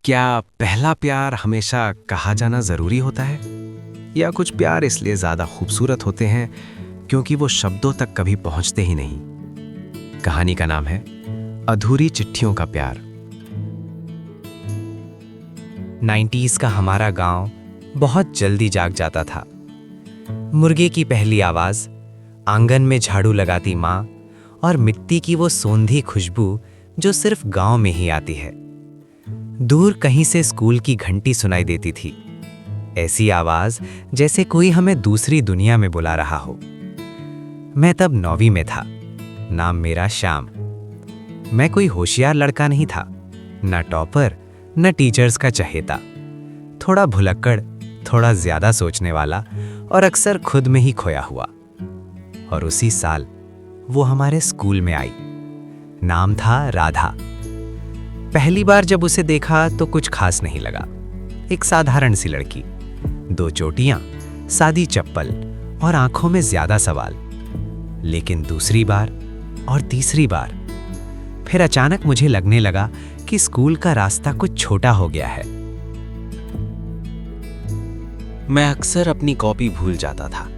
क्या पहला प्यार हमेशा कहा जाना जरूरी होता है, या कुछ प्यार इसलिए ज्यादा खूबसूरत होते हैं क्योंकि वो शब्दों तक कभी पहुंचते ही नहीं। कहानी का नाम है अधूरी चिट्ठियों का प्यार। 90s का हमारा गांव बहुत जल्दी जाग जाता था। मुर्गे की पहली आवाज, आंगन में झाड़ू लगाती माँ और मिट्टी की वो सोंधी खुशबू जो सिर्फ गांव में ही आती है। दूर कहीं से स्कूल की घंटी सुनाई देती थी, ऐसी आवाज जैसे कोई हमें दूसरी दुनिया में बुला रहा हो। मैं तब 9वीं में था। नाम मेरा श्याम। मैं कोई होशियार लड़का नहीं था, न टॉपर न टीचर्स का चहेता। थोड़ा भुलक्कड़, थोड़ा ज्यादा सोचने वाला और अक्सर खुद में ही खोया हुआ। और उसी साल वो हमारे स्कूल में आई। नाम था राधा। पहली बार जब उसे देखा तो कुछ खास नहीं लगा। एक साधारण सी लड़की, 2 चोटियां, सादी चप्पल और आंखों में ज्यादा सवाल। लेकिन दूसरी बार और तीसरी बार फिर अचानक मुझे लगने लगा कि स्कूल का रास्ता कुछ छोटा हो गया है। मैं अक्सर अपनी कॉपी भूल जाता था।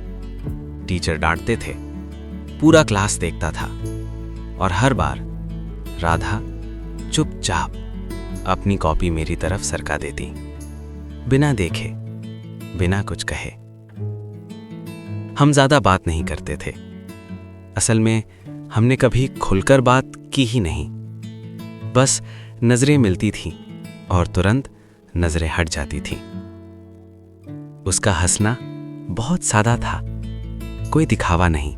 टीचर डांटते थे, पूरा क्लास देखता था, और हर बार राधा चुपचाप अपनी कॉपी मेरी तरफ सरका देती, बिना देखे, बिना कुछ कहे। हम ज्यादा बात नहीं करते थे। असल में हमने कभी खुलकर बात की ही नहीं। बस नजरें मिलती थीं और तुरंत नजरें हट जाती थीं। उसका हंसना बहुत सादा था, कोई दिखावा नहीं।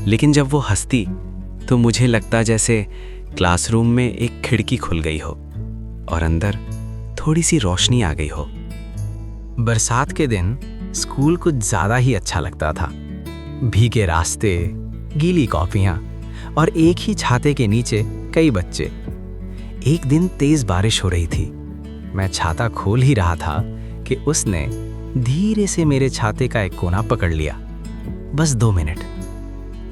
लेकिन जब वो हंसती तो मुझे लगता जैसे क्लासरूम में एक खिड़की खुल गई हो और अंदर थोड़ी सी रोशनी आ गई हो। बरसात के दिन स्कूल कुछ ज्यादा ही अच्छा लगता था। भीगे रास्ते, गीली कॉपियां और एक ही छाते के नीचे कई बच्चे। एक दिन तेज बारिश हो रही थी। मैं छाता खोल ही रहा था कि उसने धीरे से मेरे छाते का एक कोना पकड़ लिया। बस 2 मिनट,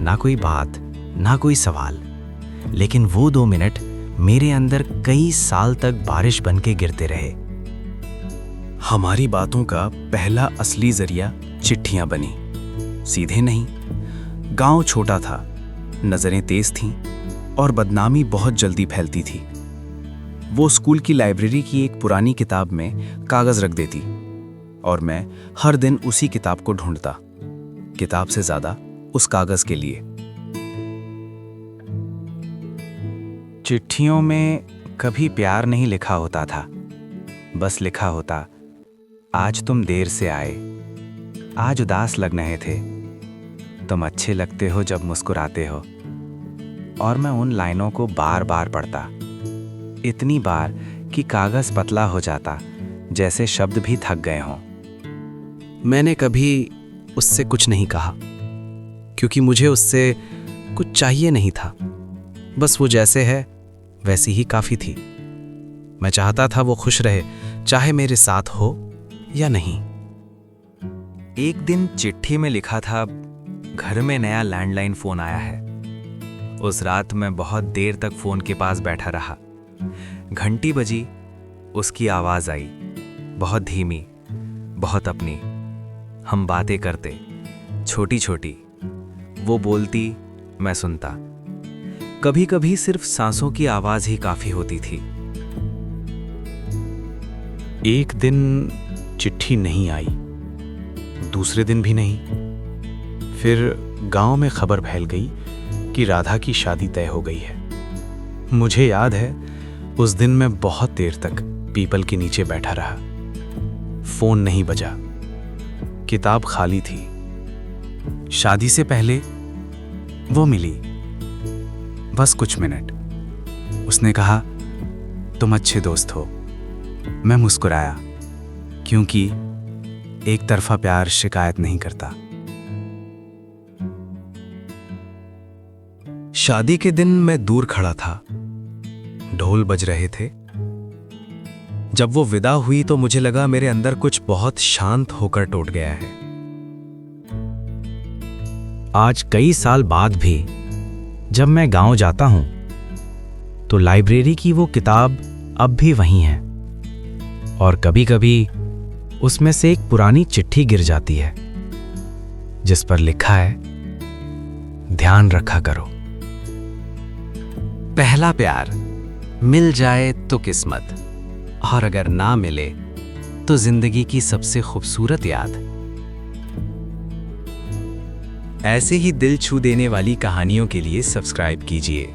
ना कोई बात, ना कोई सवाल, लेकिन वो 2 मिनट मेरे अंदर कई साल तक बारिश बनके गिरते रहे। हमारी बातों का पहला असली जरिया चिट्ठियां बनी। सीधे नहीं। गांव छोटा था, नजरें तेज थीं और बदनामी बहुत जल्दी फैलती थी। वो स्कूल की लाइब्रेरी की एक पुरानी किताब में कागज रख देती और मैं हर दिन उसी किताब को ढूंढता, किताब से ज्यादा उस कागज के लिए। चिट्ठियों में कभी प्यार नहीं लिखा होता था, बस लिखा होता, आज तुम देर से आए, आज उदास लग रहे थे, तुम अच्छे लगते हो जब मुस्कुराते हो। और मैं उन लाइनों को बार बार पढ़ता, इतनी बार कि कागज पतला हो जाता, जैसे शब्द भी थक गए हों। मैंने कभी उससे कुछ नहीं कहा, क्योंकि मुझे उससे कुछ चाहिए नहीं था। बस वो जैसे है वैसी ही काफी थी। मैं चाहता था वो खुश रहे, चाहे मेरे साथ हो या नहीं। एक दिन चिट्ठी में लिखा था, घर में नया लैंडलाइन फोन आया है। उस रात मैं बहुत देर तक फोन के पास बैठा रहा। घंटी बजी, उसकी आवाज आई, बहुत धीमी, बहुत अपनी। हम बातें करते, छोटी छोटी। वो बोलती, मैं सुनता। कभी कभी सिर्फ सांसों की आवाज ही काफी होती थी। एक दिन चिट्ठी नहीं आई, दूसरे दिन भी नहीं। फिर गांव में खबर फैल गई कि राधा की शादी तय हो गई है। मुझे याद है, उस दिन मैं बहुत देर तक पीपल के नीचे बैठा रहा। फोन नहीं बजा, किताब खाली थी। शादी से पहले वो मिली, बस कुछ मिनट। उसने कहा, तुम अच्छे दोस्त हो। मैं मुस्कुराया, क्योंकि एक तरफा प्यार शिकायत नहीं करता। शादी के दिन मैं दूर खड़ा था, ढोल बज रहे थे। जब वो विदा हुई तो मुझे लगा मेरे अंदर कुछ बहुत शांत होकर टूट गया है। आज कई साल बाद भी जब मैं गांव जाता हूं तो लाइब्रेरी की वो किताब अब भी वहीं है और कभी-कभी उसमें से एक पुरानी चिट्ठी गिर जाती है जिस पर लिखा है, ध्यान रखा करो। पहला प्यार मिल जाए तो किस्मत, और अगर ना मिले तो जिंदगी की सबसे खूबसूरत याद। ऐसे ही दिल छू देने वाली कहानियों के लिए सब्सक्राइब कीजिए